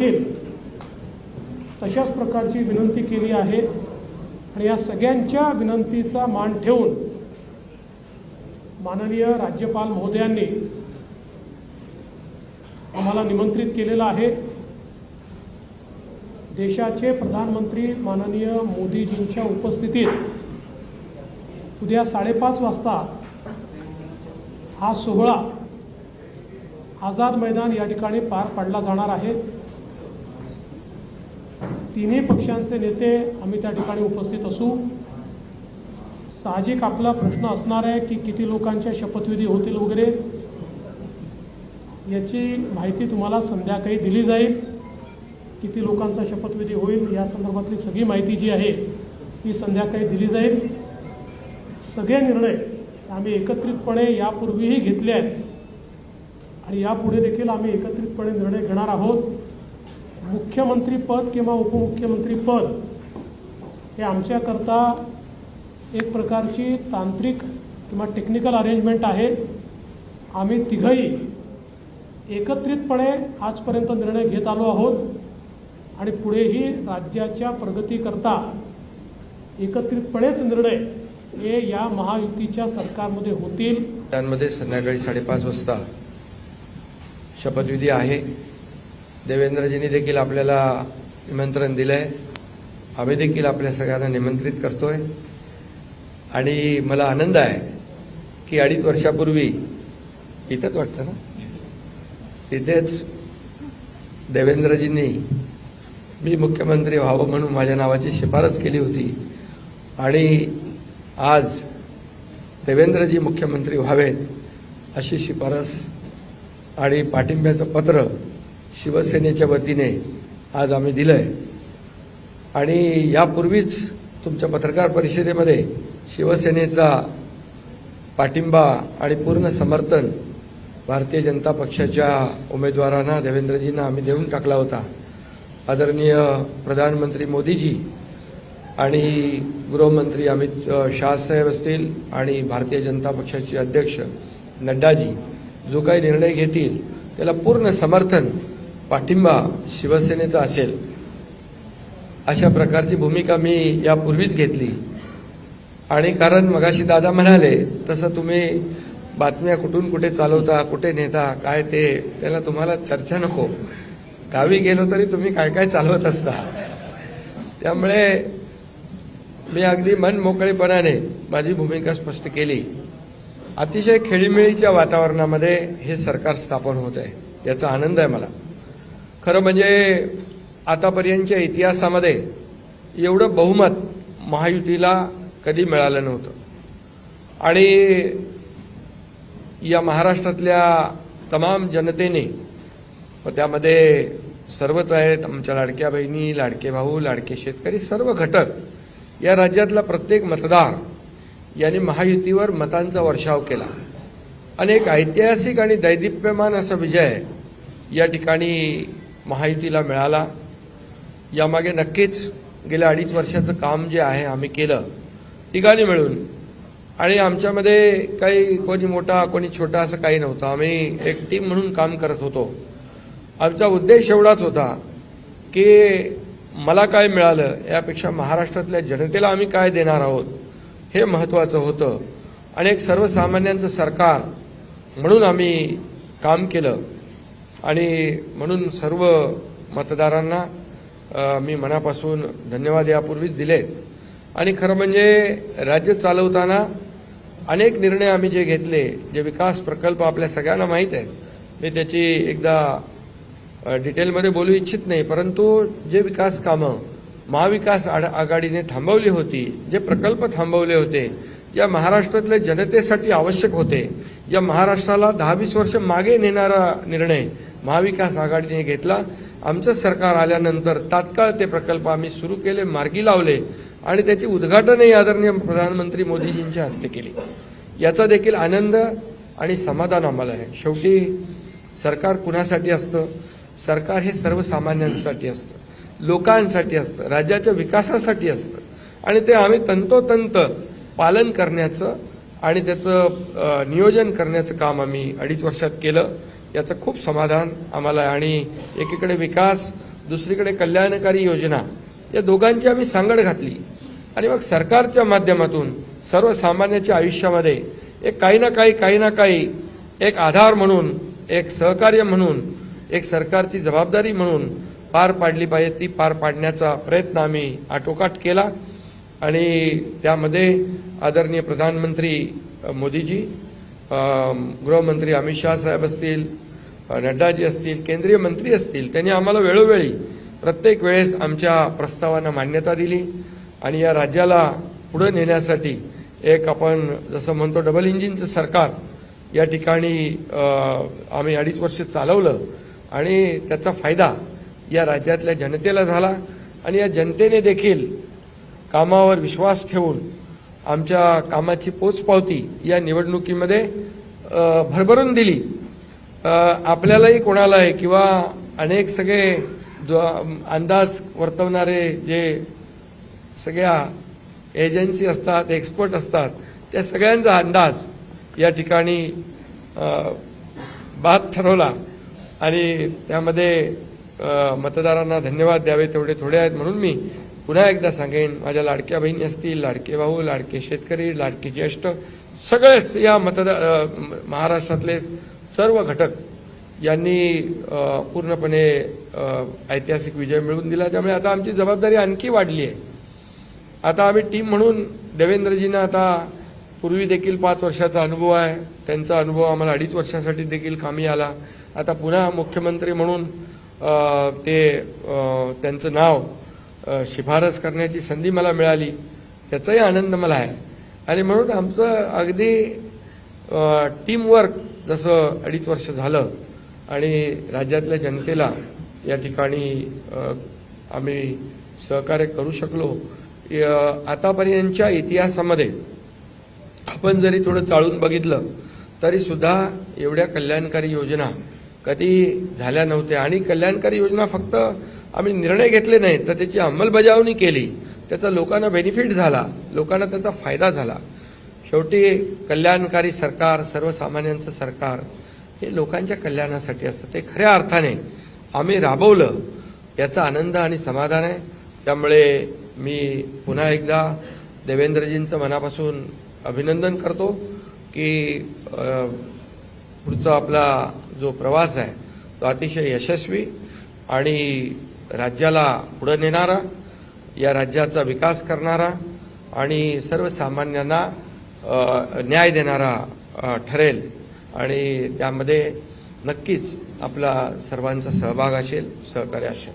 देखील तशाच प्रकारची विनंती केली आहे आणि या सगळ्यांच्या विनंतीचा मान ठेवून माननीय राज्यपाल महोदयांनी आम्हाला निमंत्रित केलेलं आहे। देशाचे प्रधानमंत्री माननीय मोदीजींच्या उपस्थितीत उद्या 5:30 वाजता हा सोहळा आझाद मैदान या ठिकाणी पार पाडला जाणार आहे। तिन्ही पक्षांचे नेते आम्ही त्या ठिकाणी उपस्थित असू। साहजिक आपला प्रश्न असणार आहे की किती लोकांच्या शपथविधी होतील वगैरे, याची माहिती तुम्हाला संध्याकाळी दिली जाईल। किती लोकांचा शपथविधी होईल या संदर्भातली सगळी माहिती जी आहे ती संध्याकाळी दिली जाईल। सगळे निर्णय आम्ही एकत्रितपणे यापूर्वीही घेतले आहेत आणि यापुढे देखील आम्ही एकत्रितपणे निर्णय घेणार आहोत। मुख्यमंत्री पद किंवा उपमुख्यमंत्री पद हे आमच्याकरता एक प्रकारची तांत्रिक किंवा टेक्निकल अरेंजमेंट आहे। आम्ही तिघही एकत्रितपणे आजपर्यंत निर्णय घेत आलो आहोत आणि पुढेही राज्याच्या प्रगतीकरता एकत्रितपणेच निर्णय हे या महायुतीच्या सरकारमध्ये होतील। त्यांमध्ये संध्याकाळी 5:30 वाजता शपथविधी आहे। देवेंद्रजींनी देखील आपल्याला निमंत्रण दिलंय, आम्ही देखील आपल्या सगळ्यांना निमंत्रित करतोय आणि मला आनंद आहे की 2.5 वर्षापूर्वी इथंच वाटतं ना, तिथेच देवेंद्रजींनी मी मुख्यमंत्री व्हावं म्हणून माझ्या नावाची शिफारस केली होती आणि आज देवेंद्रजी मुख्यमंत्री व्हावेत अशी शिफारस आणि पाठिंब्याचं पत्र शिवसेनेच्या वतीने आज आम्ही दिलंय। आणि यापूर्वीच तुमच्या पत्रकार परिषदेमध्ये शिवसेनेचा पाठिंबा आणि पूर्ण समर्थन भारतीय जनता पक्षाच्या उमेदवारांना देवेंद्रजींना आम्ही देऊन टाकला होता। आदरणीय प्रधानमंत्री मोदीजी आणि गृहमंत्री अमित शाह साहेब असतील आणि भारतीय जनता पक्षाचे अध्यक्ष नड्डाजी जो काही निर्णय घेतील त्याला पूर्ण समर्थन पाठिंबा शिवसेनेचा असेल अशा प्रकारची भूमिका मी यापूर्वीच घेतली। आणि कारण मगाशी दादा म्हणाले तसं तुम्ही बातम्या कुठून कुठे चालवता, कुठे नेता, काय ते त्याला तुम्हाला चर्चा नको। गावी गेलो तरी तुम्ही काय काय चालवत असता, त्यामुळे मी अगदी मन मोकळेपणाने माझी भूमिका स्पष्ट केली। अतिशय खेळीमेळीच्या वातावरणामध्ये हे सरकार स्थापन होत आहे, याचा आनंद आहे मला। खरं म्हणजे आतापर्यंतच्या इतिहासामध्ये एवढं बहुमत महायुतीला कधी मिळालं नव्हतं आणि या महाराष्ट्रातल्या तमाम जनतेने व त्यामध्ये सर्वच आहेत, आमच्या लाडक्या बहिणी, लाडके भाऊ, लाडके शेतकरी, सर्व घटक, या राज्यातला प्रत्येक मतदार यांनी महायुतीवर मतांचा वर्षाव केला आणि एक ऐतिहासिक आणि दैदिप्यमान असा विजय या ठिकाणी महायुतीला मिळाला। यामागे नक्कीच गेल्या 2.5 वर्षाचं काम जे आहे आम्ही केलं तिघांनी मिळून, आणि आमच्यामध्ये काही कोणी मोठा कोणी छोटा असं काही नव्हतं। आम्ही एक टीम म्हणून काम करत होतो। आमचा उद्देश एवढाच होता की मला काय मिळालं यापेक्षा महाराष्ट्रातल्या जनतेला आम्ही काय देणार आहोत हे महत्त्वाचं होतं आणि एक सर्वसामान्यांचं सरकार म्हणून आम्ही काम केलं आणि म्हणून सर्व मतदारांना मी मनापासून धन्यवाद यापूर्वीच दिलेत। आणि खरं म्हणजे राज्य चालवताना अनेक निर्णय आम्ही जे घेतले, जे विकास प्रकल्प आपल्या सगळ्यांना माहीत आहेत, मी त्याची एकदा डिटेलमध्ये बोलू इच्छित नाही, परंतु जे विकास कामं महाविकास आघाडीने थांबवली होती, जे प्रकल्प थांबवले होते, या महाराष्ट्रातल्या जनतेसाठी आवश्यक होते, या महाराष्ट्राला 10-20 वर्ष मागे नेणारा निर्णय महाविकास आघाडीने घेतला। आमचं सरकार आल्यानंतर तात्काळ ते प्रकल्प आम्ही सुरू केले, मार्गी लावले आणि त्याची उद्घाटनही आदरणीय प्रधानमंत्री मोदीजींच्या हस्ते केली। याचा देखील आनंद आणि समाधान आम्हाला आहे। शेवटी सरकार कुणासाठी असतं? सरकार हे सर्वसामान्यांसाठी असतं, लोकांसाठी असतं, राज्याच्या विकासासाठी असतं आणि ते आम्ही तंतोतंत पालन करण्याचं आणि त्याचं नियोजन करण्याचं काम आम्ही 2.5 वर्षात केलं। याचं खूप समाधान आम्हाला आहे आणि एकीकडे विकास दुसरीकडे कल्याणकारी योजना, या दोघांची आम्ही सांगड घातली आणि मग सरकारच्या माध्यमातून सर्वसामान्याच्या आयुष्यामध्ये एक काही ना काही एक आधार म्हणून, एक सहकार्य म्हणून, एक सरकारची जबाबदारी म्हणून पार पाडली पाहिजे, ती पार पाडण्याचा प्रयत्न आम्ही आटोकाट केला. आणि त्यामध्ये आदरणीय प्रधानमंत्री मोदीजी, गृहमंत्री अमित शहा साहेब असतील, नड्डाजी असतील, केंद्रीय मंत्री असतील, त्यांनी आम्हाला वेळोवेळी प्रत्येक वेळेस आमच्या प्रस्तावांना मान्यता दिली आणि या राज्याला पुढे नेण्यासाठी एक आपण जसं म्हणतो डबल इंजिनचं सरकार या ठिकाणी आम्ही 2.5 वर्ष चालवलं आणि त्याचा फायदा या राज्यातल्या जनतेला झाला आणि या जनतेने देखील कामावर विश्वास ठेवून आमच्या कामाची पोचपावती या निवडणुकीमध्ये भरभरून दिली. आपल्यालाही कोणालाही किंवा अनेक सगळे अंदाज वर्तवणारे जे सगळ्या एजन्सी असतात, एक्सपर्ट असतात, त्या सगळ्यांचा अंदाज या ठिकाणी बाद ठरवला आणि त्यामध्ये मतदारांना धन्यवाद द्यावे तेवढे थोडे आहेत. म्हणून मी पुन्हा एकदा सांगेन, माझ्या लाडक्या बहिणी असतील, लाडके भाऊ, लाडके शेतकरी, लाडके ज्येष्ठ, सगळेच या महाराष्ट्रातले सर्व घटक यांनी पूर्णपणे ऐतिहासिक विजय मिळवून दिला. त्यामुळे आता आमची जबाबदारी आणखी वाढली आहे. आता आम्ही टीम म्हणून देवेंद्रजींना आता पूर्वी देखील 5 वर्षाचा अनुभव आहे, त्यांचा अनुभव आम्हाला 2.5 वर्षासाठी देखील कामी आला. आता पुन्हा मुख्यमंत्री म्हणून त्यांचं नाव शिफारस करण्याची संधी मला मिळाली, त्याचाही आनंद मला आहे. आणि म्हणून आमचं अगदी टीमवर्क जसं 2.5 वर्ष झालं आणि राज्यातल्या जनतेला या ठिकाणी आम्ही सहकार्य करू शकलो. आतापर्यंतच्या इतिहासामध्ये आपण जरी थोडं चाळून बघितलं तरी सुद्धा एवढ्या कल्याणकारी योजना कधी झाल्या नव्हत्या. आणि कल्याणकारी योजना फक्त आम्ही निर्णय घेतले नाहीत, तर त्याची अंमलबजावणी केली, त्याचा लोकांना बेनिफिट झाला, लोकांना त्याचा फायदा झाला. शेवटी कल्याणकारी सरकार, सर्वसामान्यांचं सरकार हे लोकांच्या कल्याणासाठी असतं. ते खऱ्या अर्थाने आम्ही राबवलं याचा आनंद आणि समाधान आहे. त्यामुळे मी पुन्हा एकदा देवेंद्रजींचं मनापासून अभिनंदन करतो की पुढचा आपला जो प्रवास आहे तो अतिशय यशस्वी आणि राज्याला पुढे नेणारा, या राज्याचा विकास करणारा आणि सर्वसामान्यांना न्याय देणारा ठरेल. आणि त्यामध्ये नक्कीच आपला सर्वांचा सहभाग असेल, सहकार्य असेल.